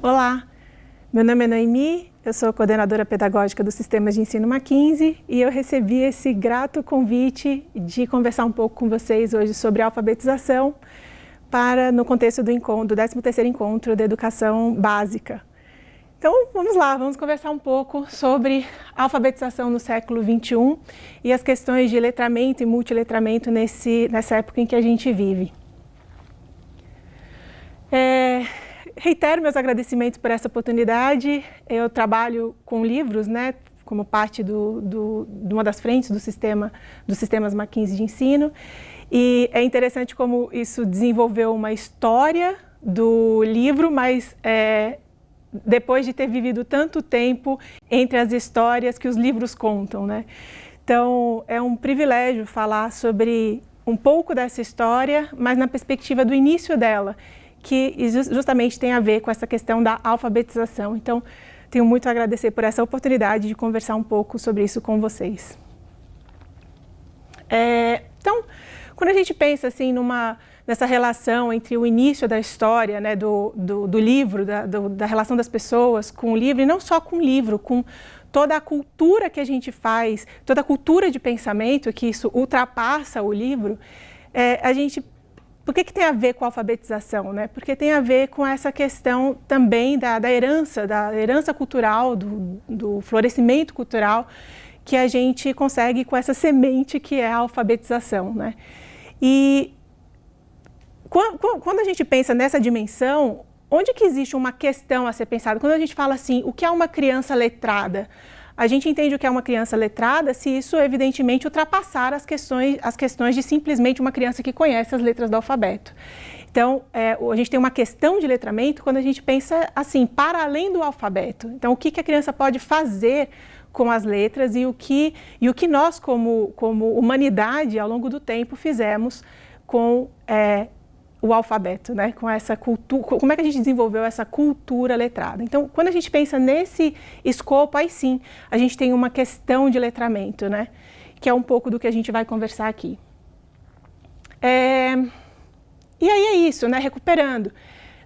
Olá, meu nome é Noemi, eu sou coordenadora pedagógica dos Sistemas de Ensino Mackenzie e eu recebi esse grato convite de conversar um pouco com vocês hoje sobre alfabetização no contexto do 13º Encontro da Educação Básica. Então, vamos lá, vamos conversar um pouco sobre alfabetização no século XXI e as questões de letramento e multiletramento nessa época em que a gente vive. Reitero meus agradecimentos por essa oportunidade. Eu trabalho com livros, né, como parte de uma das frentes dos sistemas Mackenzie de ensino. E é interessante como isso desenvolveu uma história do livro, mas depois de ter vivido tanto tempo entre as histórias que os livros contam, né? Então, é um privilégio falar sobre um pouco dessa história, mas na perspectiva do início dela, que justamente tem a ver com essa questão da alfabetização. Então, tenho muito a agradecer por essa oportunidade de conversar um pouco sobre isso com vocês. Então, quando a gente pensa assim nessa relação entre o início da história, né, do livro, da relação das pessoas com o livro, e não só com o livro, com toda a cultura que a gente faz, toda a cultura de pensamento, que isso ultrapassa o livro, por que tem a ver com a alfabetização, né? Porque tem a ver com essa questão também da herança cultural, do florescimento cultural que a gente consegue com essa semente que é a alfabetização, né? E quando a gente pensa nessa dimensão, onde que existe uma questão a ser pensada? Quando a gente fala assim, o que é uma criança letrada? A gente entende o que é uma criança letrada se isso, evidentemente, ultrapassar as questões de simplesmente uma criança que conhece as letras do alfabeto. Então, a gente tem uma questão de letramento quando a gente pensa assim, para além do alfabeto. Então, o que a criança pode fazer com as letras e o que nós, como humanidade, ao longo do tempo, fizemos com o alfabeto, né? Com essa cultura, como é que a gente desenvolveu essa cultura letrada. Então, quando a gente pensa nesse escopo, aí sim, a gente tem uma questão de letramento, né? Que é um pouco do que a gente vai conversar aqui. E aí é isso, né? Recuperando.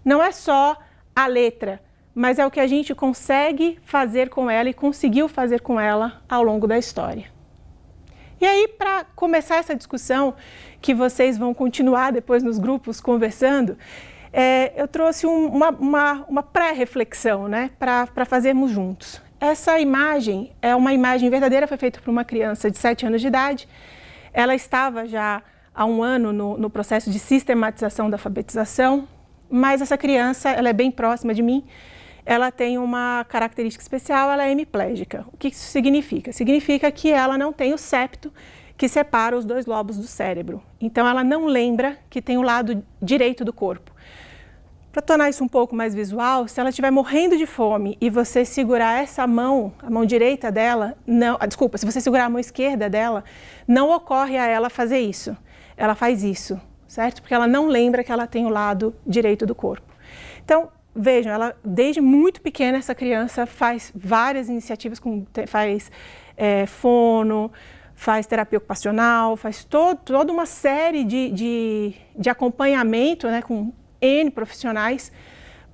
Não é só a letra, mas é o que a gente consegue fazer com ela e conseguiu fazer com ela ao longo da história. E aí, para começar essa discussão, que vocês vão continuar depois nos grupos conversando, eu trouxe uma pré-reflexão, né, para fazermos juntos. Essa imagem é uma imagem verdadeira, foi feita por uma criança de 7 anos de idade. Ela estava já há um ano no processo de sistematização da alfabetização, mas essa criança, ela é bem próxima de mim. Ela tem uma característica especial, ela é hemiplégica. O que isso significa? Significa que ela não tem o septo que separa os dois lobos do cérebro. Então, ela não lembra que tem o lado direito do corpo. Para tornar isso um pouco mais visual, se ela estiver morrendo de fome e você segurar essa mão, a mão direita dela, se você segurar a mão esquerda dela, não ocorre a ela fazer isso. Ela faz isso, certo? Porque ela não lembra que ela tem o lado direito do corpo. Então, vejam, desde muito pequena, essa criança faz várias iniciativas, faz fono, faz terapia ocupacional, faz toda uma série de acompanhamento, né, com N profissionais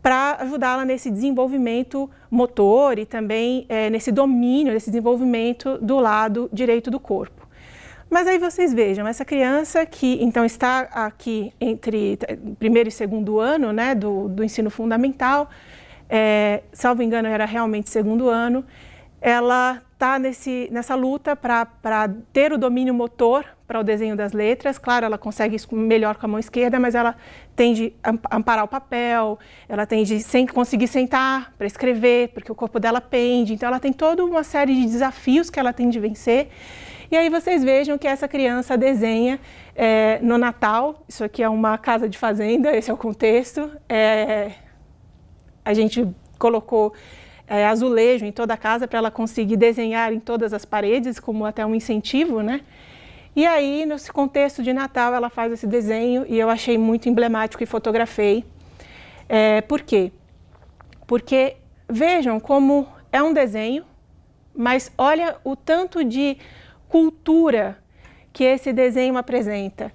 para ajudá-la nesse desenvolvimento motor e também nesse domínio, nesse desenvolvimento do lado direito do corpo. Mas aí vocês vejam, essa criança que então está aqui entre primeiro e segundo ano, né, do ensino fundamental, salvo engano era realmente segundo ano, ela está nessa luta para ter o domínio motor para o desenho das letras. Claro, ela consegue isso melhor com a mão esquerda, mas ela tende a amparar o papel, ela tende sem conseguir sentar para escrever, porque o corpo dela pende. Então ela tem toda uma série de desafios que ela tem de vencer. E aí vocês vejam que essa criança desenha no Natal. Isso aqui é uma casa de fazenda, esse é o contexto. A gente colocou azulejo em toda a casa para ela conseguir desenhar em todas as paredes, como até um incentivo, né? E aí, nesse contexto de Natal, ela faz esse desenho e eu achei muito emblemático e fotografei. Por quê? Porque vejam como é um desenho, mas olha o tanto de cultura que esse desenho apresenta?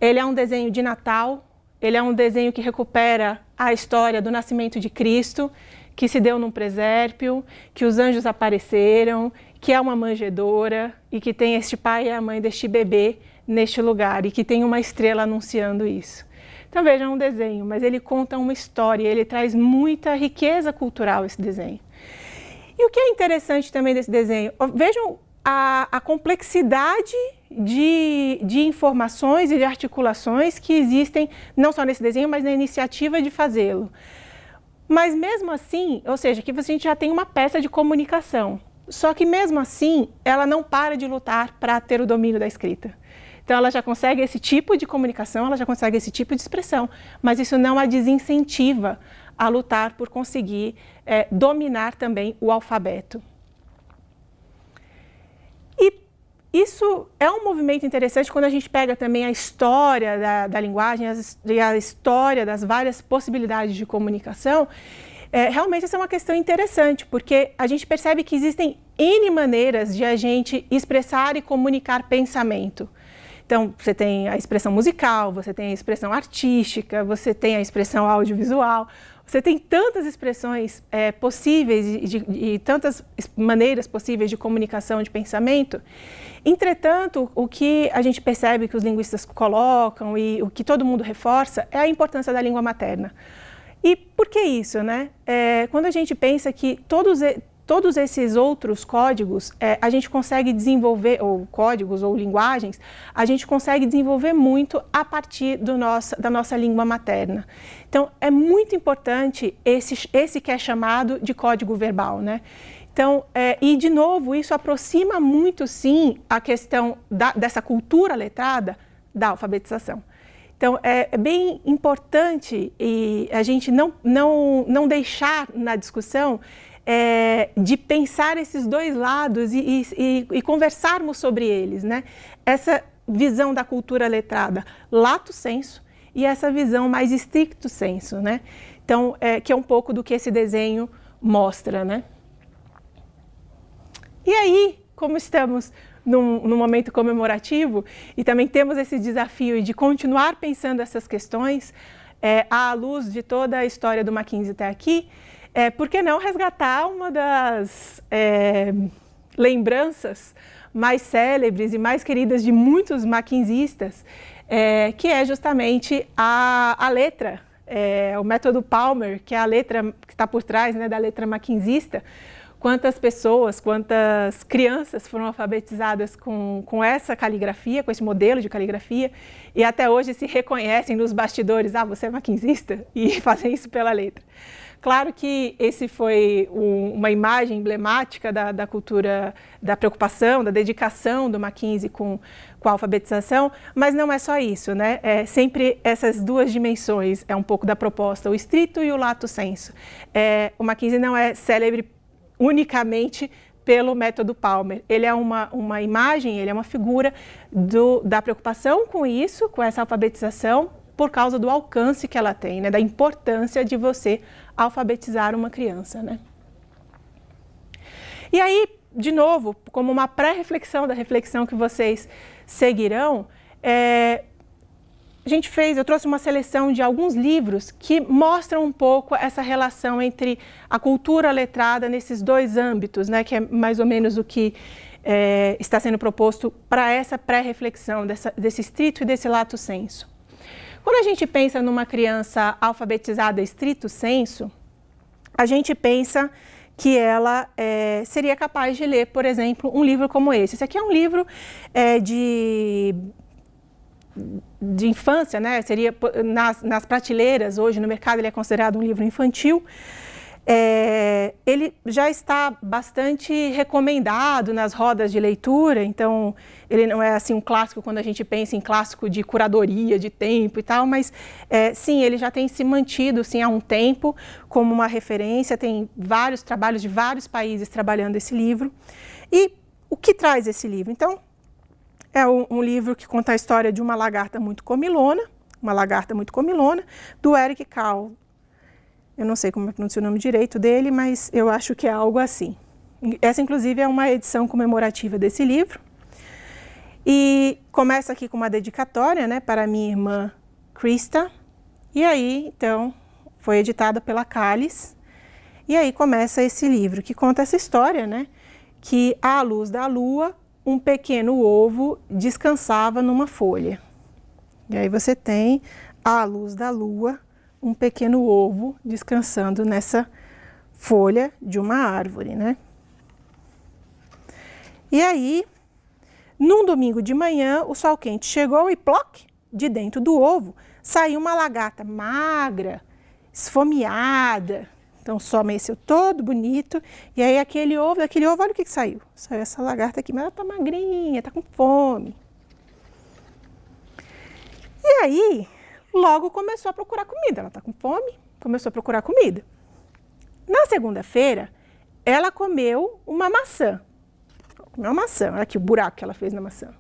Ele é um desenho de Natal, ele é um desenho que recupera a história do nascimento de Cristo, que se deu num presépio, que os anjos apareceram, que é uma manjedoura e que tem este pai e a mãe deste bebê neste lugar e que tem uma estrela anunciando isso. Então veja, é um desenho, mas ele conta uma história, ele traz muita riqueza cultural esse desenho. E o que é interessante também desse desenho, vejam a complexidade de informações e de articulações que existem, não só nesse desenho, mas na iniciativa de fazê-lo. Mas mesmo assim, ou seja, que a gente já tem uma peça de comunicação, só que mesmo assim, ela não para de lutar para ter o domínio da escrita. Então ela já consegue esse tipo de comunicação, ela já consegue esse tipo de expressão, mas isso não a desincentiva a lutar por conseguir dominar também o alfabeto. E isso é um movimento interessante quando a gente pega também a história da linguagem, a história das várias possibilidades de comunicação. Realmente essa é uma questão interessante, porque a gente percebe que existem N maneiras de a gente expressar e comunicar pensamento. Então, você tem a expressão musical, você tem a expressão artística, você tem a expressão audiovisual, você tem tantas expressões possíveis e tantas maneiras possíveis de comunicação de pensamento. Entretanto, o que a gente percebe que os linguistas colocam e o que todo mundo reforça é a importância da língua materna. E por que isso, né? Quando a gente pensa que todos esses outros códigos, a gente consegue desenvolver, ou códigos ou linguagens, a gente consegue desenvolver muito a partir da nossa língua materna. Então, é muito importante esse que é chamado de código verbal, né? Então, e de novo, isso aproxima muito, sim, a questão dessa cultura letrada da alfabetização. Então, é bem importante a gente não deixar na discussão de pensar esses dois lados e conversarmos sobre eles, né? Essa visão da cultura letrada, lato sensu, e essa visão mais stricto sensu, né? Então, que é um pouco do que esse desenho mostra, né? E aí, como estamos num momento comemorativo e também temos esse desafio de continuar pensando essas questões à luz de toda a história do Mackenzie até aqui, por que não resgatar uma das lembranças mais célebres e mais queridas de muitos mackenzistas, que é justamente a letra, o método Palmer, que é a letra que está por trás, né, da letra mackenzista. Quantas pessoas, quantas crianças foram alfabetizadas com essa caligrafia, com esse modelo de caligrafia, e até hoje se reconhecem nos bastidores, você é mackenzista, e fazem isso pela letra. Claro que esse foi uma imagem emblemática da cultura, da preocupação, da dedicação do Mackenzie com a alfabetização, mas não é só isso, né? Sempre essas duas dimensões, um pouco da proposta, o stricto e o lato sensu. O Mackenzie não é célebre unicamente pelo método Palmer. Ele é uma imagem, ele é uma figura da preocupação com isso, com essa alfabetização, por causa do alcance que ela tem, né, da importância de você alfabetizar uma criança, né? E aí, de novo, como uma pré-reflexão da reflexão que vocês seguirão, eu trouxe uma seleção de alguns livros que mostram um pouco essa relação entre a cultura letrada nesses dois âmbitos, né, que é mais ou menos o que está sendo proposto para essa pré-reflexão desse stricto e desse lato sensu. Quando a gente pensa numa criança alfabetizada stricto sensu, a gente pensa que ela seria capaz de ler, por exemplo, um livro como esse. Esse aqui é um livro de infância, né? Seria nas prateleiras, hoje no mercado ele é considerado um livro infantil. Ele já está bastante recomendado nas rodas de leitura, então ele não é assim um clássico quando a gente pensa em clássico de curadoria, de tempo e tal, mas sim, ele já tem se mantido sim, há um tempo como uma referência, tem vários trabalhos de vários países trabalhando esse livro. E o que traz esse livro? Então, é um livro que conta a história de uma lagarta muito comilona, do Eric Carle. Eu não sei como pronuncia o nome direito dele, mas eu acho que é algo assim. Essa, inclusive, é uma edição comemorativa desse livro. E E começa aqui com uma dedicatória, né, para minha irmã Krista. E aí, então, foi editada pela Cálice. E aí começa esse livro, que conta essa história, né, que à luz da lua, um pequeno ovo descansava numa folha. E aí você tem, à luz da lua, um pequeno ovo descansando nessa folha de uma árvore, né? E aí, num domingo de manhã, o sol quente chegou e, ploc, de dentro do ovo, saiu uma lagarta magra, esfomeada. Então, o sol amanheceu todo bonito. E aí, daquele ovo, olha o que saiu. Saiu essa lagarta aqui, mas ela tá magrinha, tá com fome. E aí, logo começou a procurar comida. Ela tá com fome, começou a procurar comida. Na segunda-feira, ela comeu uma maçã. Comeu uma maçã, olha aqui o buraco que ela fez na maçã.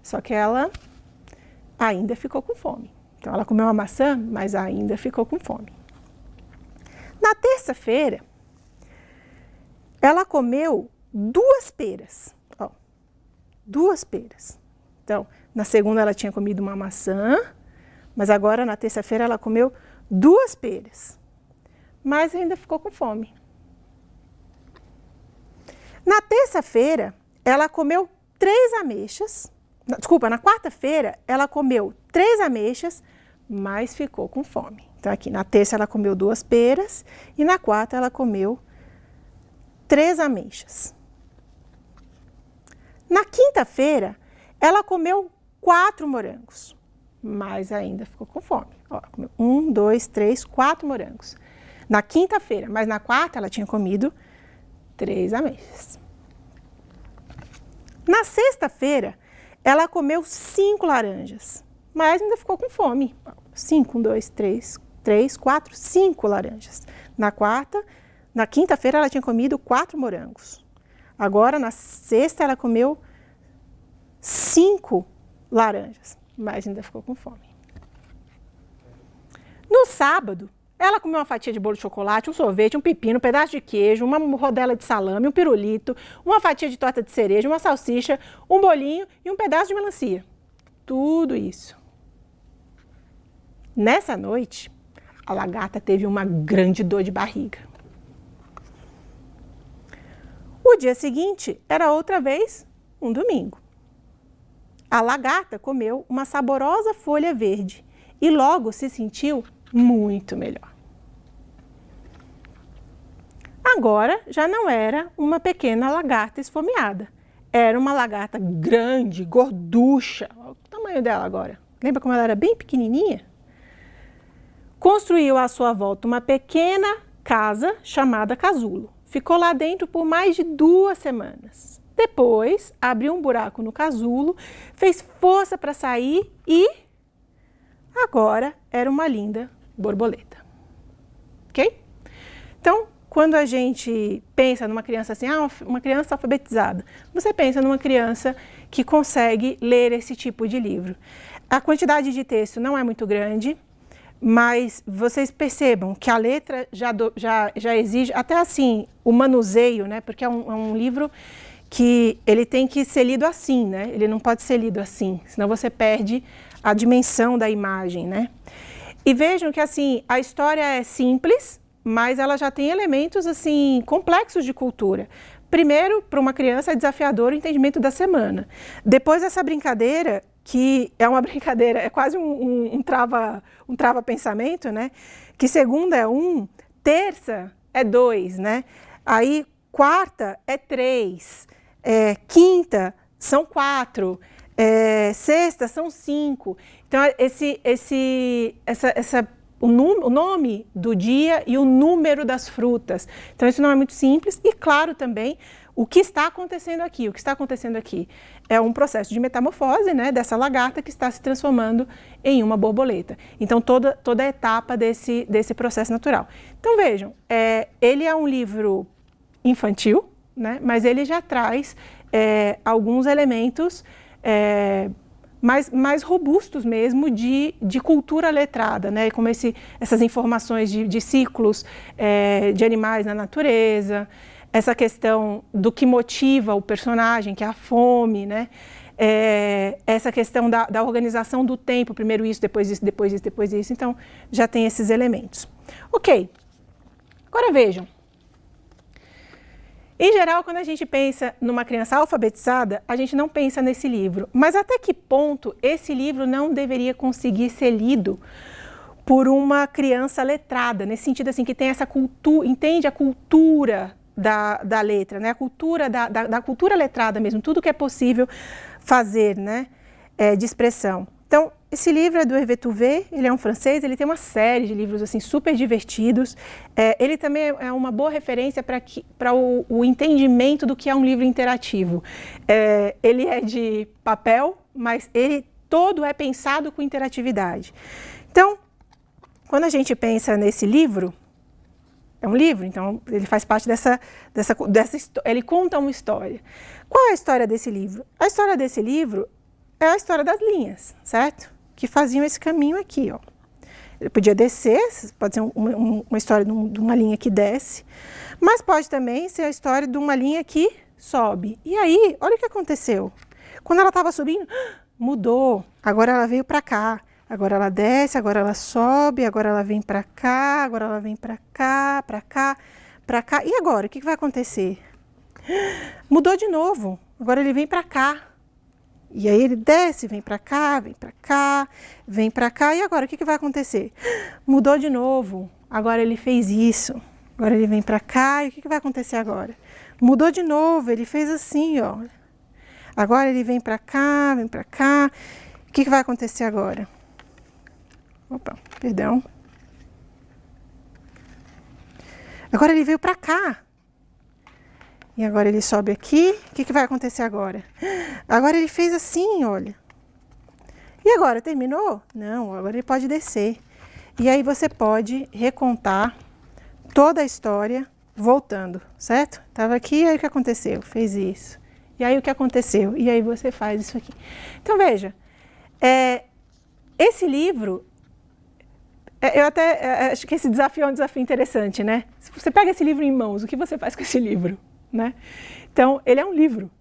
Só que ela ainda ficou com fome. Então, ela comeu uma maçã, mas ainda ficou com fome. Na terça-feira, ela comeu 2 peras. Ó, 2 peras. Então, na segunda ela tinha comido uma maçã, mas agora na terça-feira ela comeu 2 peras. Mas ainda ficou com fome. Na terça-feira, ela comeu 3 ameixas. Desculpa, na quarta-feira, ela comeu 3 ameixas, mas ficou com fome. Então, aqui, na terça ela comeu 2 peras e na quarta ela comeu 3 ameixas. Na quinta-feira, ela comeu 4 morangos, mas ainda ficou com fome. Ó, comeu 1, 2, 3, 4 morangos. Na quinta-feira, mas na quarta ela tinha comido 3 ameixas. Na sexta-feira, ela comeu 5 laranjas, mas ainda ficou com fome. 5, 1, 2, 3, 4, 5 laranjas. Na quinta-feira ela tinha comido 4 morangos. Agora, na sexta, ela comeu 5 laranjas, mas ainda ficou com fome. No sábado, ela comeu uma fatia de bolo de chocolate, um sorvete, um pepino, um pedaço de queijo, uma rodela de salame, um pirulito, uma fatia de torta de cereja, uma salsicha, um bolinho e um pedaço de melancia. Tudo isso. Nessa noite, a lagarta teve uma grande dor de barriga. O dia seguinte era outra vez um domingo. A lagarta comeu uma saborosa folha verde e logo se sentiu muito melhor. Agora já não era uma pequena lagarta esfomeada. Era uma lagarta grande, gorducha. Olha o tamanho dela agora. Lembra como ela era bem pequenininha? Construiu à sua volta uma pequena casa chamada casulo. Ficou lá dentro por mais de 2 semanas. Depois, abriu um buraco no casulo, fez força para sair e agora era uma linda borboleta. Ok? Então, quando a gente pensa numa criança assim, uma criança alfabetizada, você pensa numa criança que consegue ler esse tipo de livro. A quantidade de texto não é muito grande, mas vocês percebam que a letra já exige, até assim, o manuseio, né? Porque é um livro que ele tem que ser lido assim, né? Ele não pode ser lido assim, senão você perde a dimensão da imagem, né? E vejam que assim, a história é simples, mas ela já tem elementos assim complexos de cultura. Primeiro, para uma criança é desafiador o entendimento da semana. Depois essa brincadeira, que é uma brincadeira, é quase um trava-pensamento, né? Que segunda é 1, terça é 2, né? Aí quarta é 3, quinta são 4, sexta são 5. Então o nome do dia e o número das frutas. Então isso não é muito simples e claro também o que está acontecendo aqui. O que está acontecendo aqui é um processo de metamorfose, né, dessa lagarta que está se transformando em uma borboleta. Então toda a etapa desse processo natural. Então vejam, ele é um livro infantil, né, mas ele já traz alguns elementos mais robustos mesmo de cultura letrada, né? Como essas informações de ciclos de animais na natureza, essa questão do que motiva o personagem, que é a fome, né? essa questão da organização do tempo, primeiro isso, depois isso, depois isso, depois isso, então já tem esses elementos. Ok, agora vejam. Em geral, quando a gente pensa numa criança alfabetizada, a gente não pensa nesse livro. Mas até que ponto esse livro não deveria conseguir ser lido por uma criança letrada, nesse sentido assim, que tem essa cultura, entende a cultura da letra, né? A cultura da cultura letrada mesmo, tudo que é possível fazer, né? De expressão. Então, esse livro é do Hervé Touvet, ele é um francês, ele tem uma série de livros assim super divertidos. Ele também é uma boa referência para o entendimento do que é um livro interativo. Ele é de papel, mas ele todo é pensado com interatividade. Então, quando a gente pensa nesse livro, é um livro, então ele faz parte dessa ele conta uma história. Qual é a história desse livro? A história desse livro é a história das linhas, certo? Que faziam esse caminho aqui, ó. Ele podia descer, pode ser uma história de uma linha que desce, mas pode também ser a história de uma linha que sobe. E aí, olha o que aconteceu. Quando ela estava subindo, mudou. Agora ela veio para cá. Agora ela desce, agora ela sobe, agora ela vem para cá, agora ela vem para cá, para cá, para cá. E agora, o que vai acontecer? Mudou de novo. Agora ele vem para cá. E aí ele desce, vem para cá, vem para cá, vem para cá. E agora, o que vai acontecer? Mudou de novo. Agora ele fez isso. Agora ele vem para cá. E o que vai acontecer agora? Mudou de novo. Ele fez assim, ó. Agora ele vem para cá, vem para cá. O que vai acontecer agora? Opa, perdão. Agora ele veio para cá. E agora ele sobe aqui. O que vai acontecer agora? Agora ele fez assim, olha. E agora, terminou? Não, agora ele pode descer. E aí você pode recontar toda a história voltando, certo? Estava aqui, e aí o que aconteceu? Fez isso. E aí o que aconteceu? E aí você faz isso aqui. Então veja, esse livro, eu até acho que esse desafio é um desafio interessante, né? Se você pega esse livro em mãos, o que você faz com esse livro? Né? Então, ele é um livro.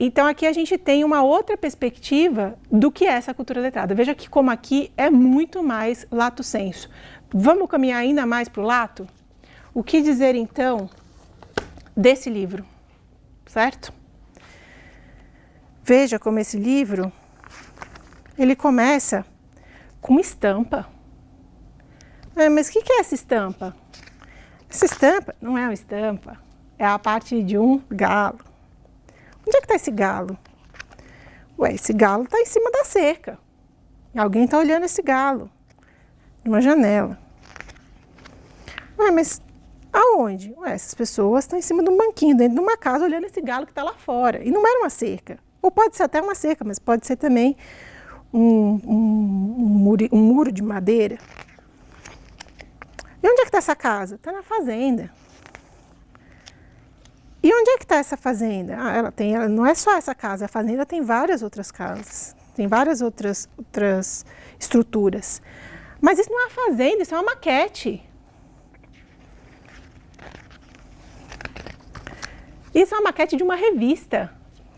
Então, aqui a gente tem uma outra perspectiva do que é essa cultura letrada. Veja que como aqui é muito mais lato sensu. Vamos caminhar ainda mais para o lato? O que dizer, então, desse livro? Certo? Veja como esse livro, ele começa com estampa. Mas o que é essa estampa? Essa estampa não é uma estampa. É a parte de um galo. Onde é que está esse galo? Ué, esse galo está em cima da cerca. E alguém está olhando esse galo. De uma janela. Ué, mas aonde? Ué, essas pessoas estão em cima de um banquinho, dentro de uma casa, olhando esse galo que está lá fora. E não era uma cerca. Ou pode ser até uma cerca, mas pode ser também um muro de madeira. E onde é que está essa casa? Está na fazenda. E onde é que está essa fazenda? Ela não é só essa casa, a fazenda tem várias outras casas, tem várias outras estruturas. Mas isso não é uma fazenda, isso é uma maquete. Isso é uma maquete de uma revista,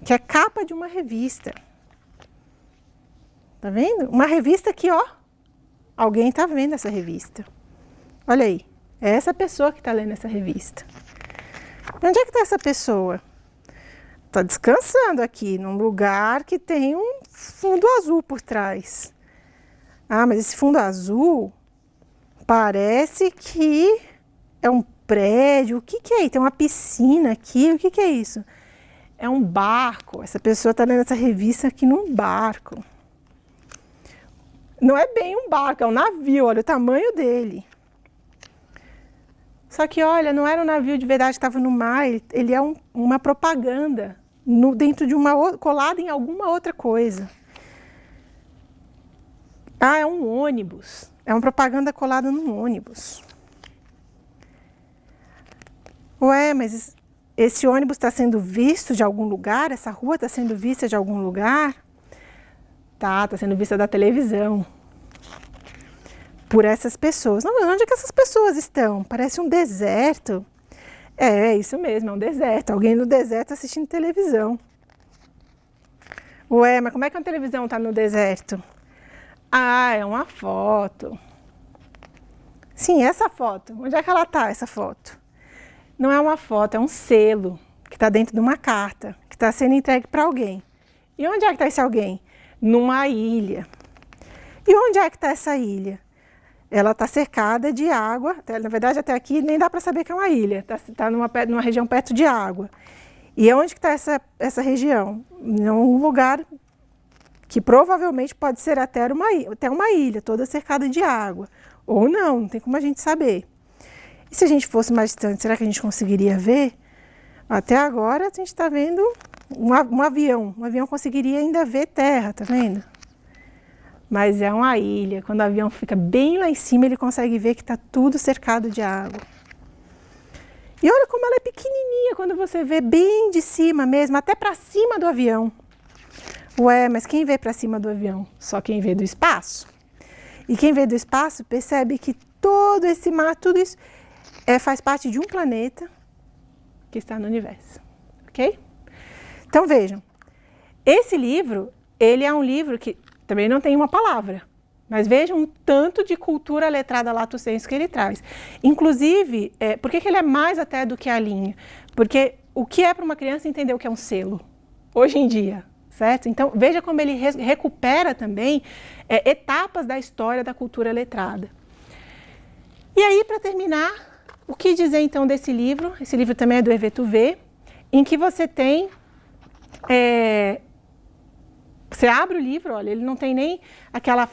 que é capa de uma revista. Tá vendo? Uma revista que, ó, alguém está vendo essa revista. Olha aí, é essa pessoa que está lendo essa revista. Onde é que está essa pessoa? Está descansando aqui, num lugar que tem um fundo azul por trás. Ah, mas esse fundo azul parece que é um prédio. O que é aí? Tem uma piscina aqui. O que é isso? É um barco. Essa pessoa está lendo essa revista aqui num barco. Não é bem um barco, é um navio. Olha o tamanho dele. Só que, olha, não era um navio de verdade que estava no mar, ele é uma propaganda dentro de colada em alguma outra coisa. Ah, é um ônibus. É uma propaganda colada num ônibus. Ué, mas esse ônibus está sendo visto de algum lugar? Essa rua está sendo vista de algum lugar? Tá sendo vista da televisão. Por essas pessoas. Não, onde é que essas pessoas estão? Parece um deserto. É isso mesmo, é um deserto. Alguém no deserto assistindo televisão. Ué, mas como é que a televisão está no deserto? Ah, é uma foto. Sim, essa foto. Onde é que ela está, essa foto? Não é uma foto, é um selo que está dentro de uma carta, que está sendo entregue para alguém. E onde é que está esse alguém? Numa ilha. E onde é que está essa ilha? Ela está cercada de água. Na verdade, até aqui nem dá para saber que é uma ilha. Está numa região perto de água. E onde que está essa região? Em um lugar que provavelmente pode ser até uma ilha, toda cercada de água. Ou não tem como a gente saber. E se a gente fosse mais distante, será que a gente conseguiria ver? Até agora a gente está vendo um avião. Um avião conseguiria ainda ver terra, tá vendo? Mas é uma ilha. Quando o avião fica bem lá em cima, ele consegue ver que está tudo cercado de água. E olha como ela é pequenininha quando você vê bem de cima mesmo, até para cima do avião. Ué, mas quem vê para cima do avião? Só quem vê do espaço. E quem vê do espaço percebe que todo esse mar, tudo isso faz parte de um planeta que está no universo, ok? Então vejam, esse livro, ele é um livro que também não tem uma palavra, mas vejam o tanto de cultura letrada lato sensu que ele traz. Inclusive, por que ele é mais até do que a linha? Porque o que é para uma criança entender o que é um selo, hoje em dia, certo? Então veja como ele recupera também etapas da história da cultura letrada. E aí, para terminar, o que dizer então desse livro? Esse livro também é do Hervé Touvet, em que você tem... Você abre o livro, olha, ele não tem nem aquela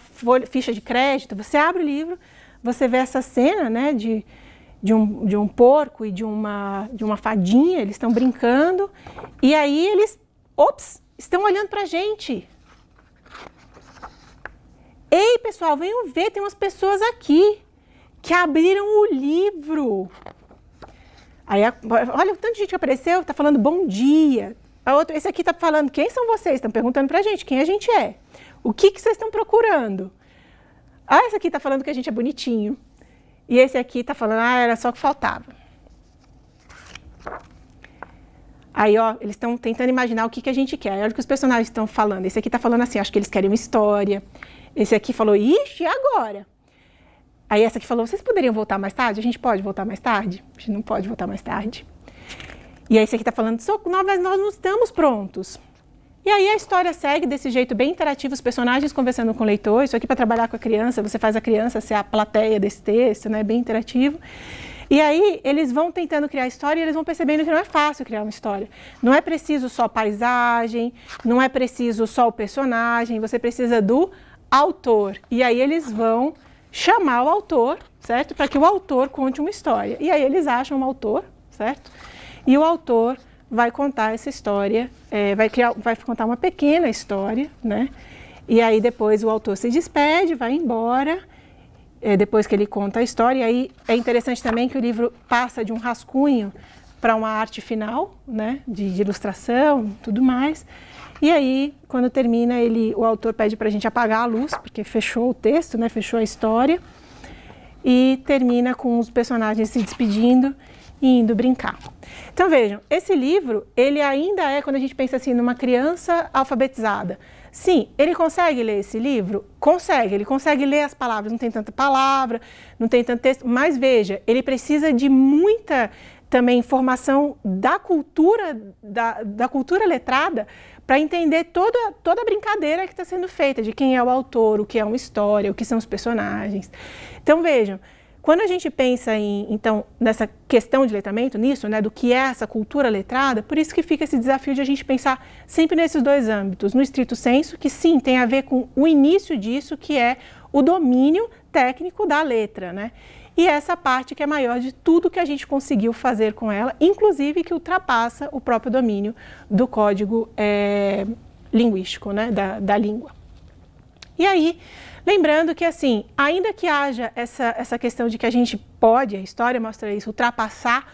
ficha de crédito, você abre o livro, você vê essa cena, né, de um porco e de uma fadinha, eles estão brincando, e aí eles, estão olhando pra gente. Ei, pessoal, venham ver, tem umas pessoas aqui que abriram o livro. Aí, olha o tanto de gente que apareceu, tá falando bom dia. Esse aqui está falando, quem são vocês? Estão perguntando para a gente, quem a gente é? O que vocês estão procurando? Ah, esse aqui está falando que a gente é bonitinho. E esse aqui está falando, era só o que faltava. Aí, ó, eles estão tentando imaginar o que a gente quer. Olha o que os personagens estão falando. Esse aqui está falando assim, acho que eles querem uma história. Esse aqui falou, ixi, e agora? Aí essa aqui falou, vocês poderiam voltar mais tarde? A gente pode voltar mais tarde? A gente não pode voltar mais tarde. E aí esse aqui está falando, nós não estamos prontos. E aí a história segue desse jeito bem interativo, os personagens conversando com o leitor, isso aqui para trabalhar com a criança, você faz a criança ser a plateia desse texto, né, bem interativo. E aí eles vão tentando criar história e eles vão percebendo que não é fácil criar uma história. Não é preciso só paisagem, não é preciso só o personagem, você precisa do autor. E aí eles vão chamar o autor, certo? Para que o autor conte uma história. E aí eles acham um autor, certo? E o autor vai contar essa história, vai contar uma pequena história, né? E aí depois o autor se despede, vai embora, depois que ele conta a história. E aí é interessante também que o livro passa de um rascunho para uma arte final, né? De ilustração, tudo mais. E aí, quando termina, o autor pede para a gente apagar a luz, porque fechou o texto, né? Fechou a história. E termina com os personagens se despedindo e indo brincar. Então vejam, esse livro, ele ainda quando a gente pensa assim, numa criança alfabetizada. Sim, ele consegue ler esse livro? Consegue, ele consegue ler as palavras, não tem tanta palavra, não tem tanto texto, mas veja, ele precisa de muita também informação da cultura letrada para entender toda a brincadeira que está sendo feita, de quem é o autor, o que é uma história, o que são os personagens. Então vejam, quando a gente pensa então, nessa questão de letramento, nisso, né, do que é essa cultura letrada, por isso que fica esse desafio de a gente pensar sempre nesses dois âmbitos, no estrito sensu, que sim, tem a ver com o início disso, que é o domínio técnico da letra, né? E essa parte que é maior de tudo que a gente conseguiu fazer com ela, inclusive que ultrapassa o próprio domínio do código linguístico, né, da língua. E aí, lembrando que, assim, ainda que haja essa questão de que a gente pode, a história mostra isso, ultrapassar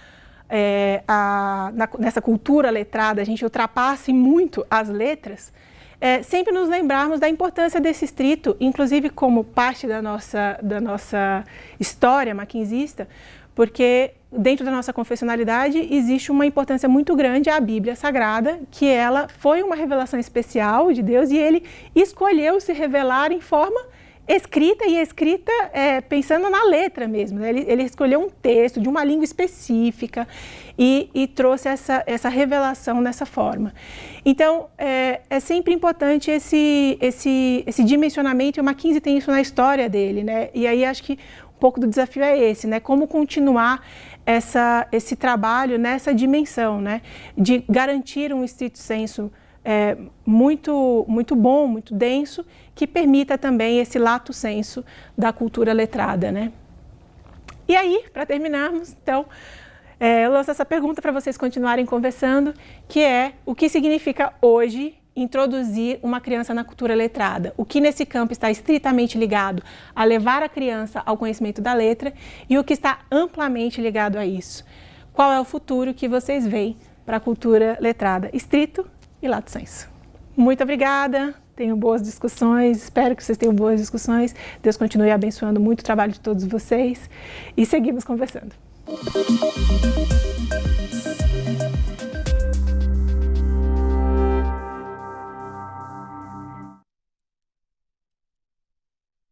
nessa cultura letrada, a gente ultrapasse muito as letras, sempre nos lembrarmos da importância desse estrito, inclusive como parte da nossa história maquinzista, porque dentro da nossa confessionalidade, existe uma importância muito grande à Bíblia Sagrada, que ela foi uma revelação especial de Deus e ele escolheu se revelar em forma escrita pensando na letra mesmo, né? Ele escolheu um texto de uma língua específica e trouxe essa revelação dessa forma. Então, é sempre importante esse dimensionamento, e o Mackenzie tem isso na história dele, né? E aí acho que um pouco do desafio é esse, né? Como continuar esse trabalho nessa dimensão, né? De garantir um stricto sensu muito bom, muito denso, que permita também esse lato sensu da cultura letrada, né? E aí, para terminarmos, então, eu lanço essa pergunta para vocês continuarem conversando, que é: o que significa hoje introduzir uma criança na cultura letrada? O que nesse campo está estritamente ligado a levar a criança ao conhecimento da letra e o que está amplamente ligado a isso? Qual é o futuro que vocês veem para a cultura letrada? Estrito e lato sensu. Muito obrigada, tenham boas discussões, espero que vocês tenham boas discussões. Deus continue abençoando muito o trabalho de todos vocês e seguimos conversando.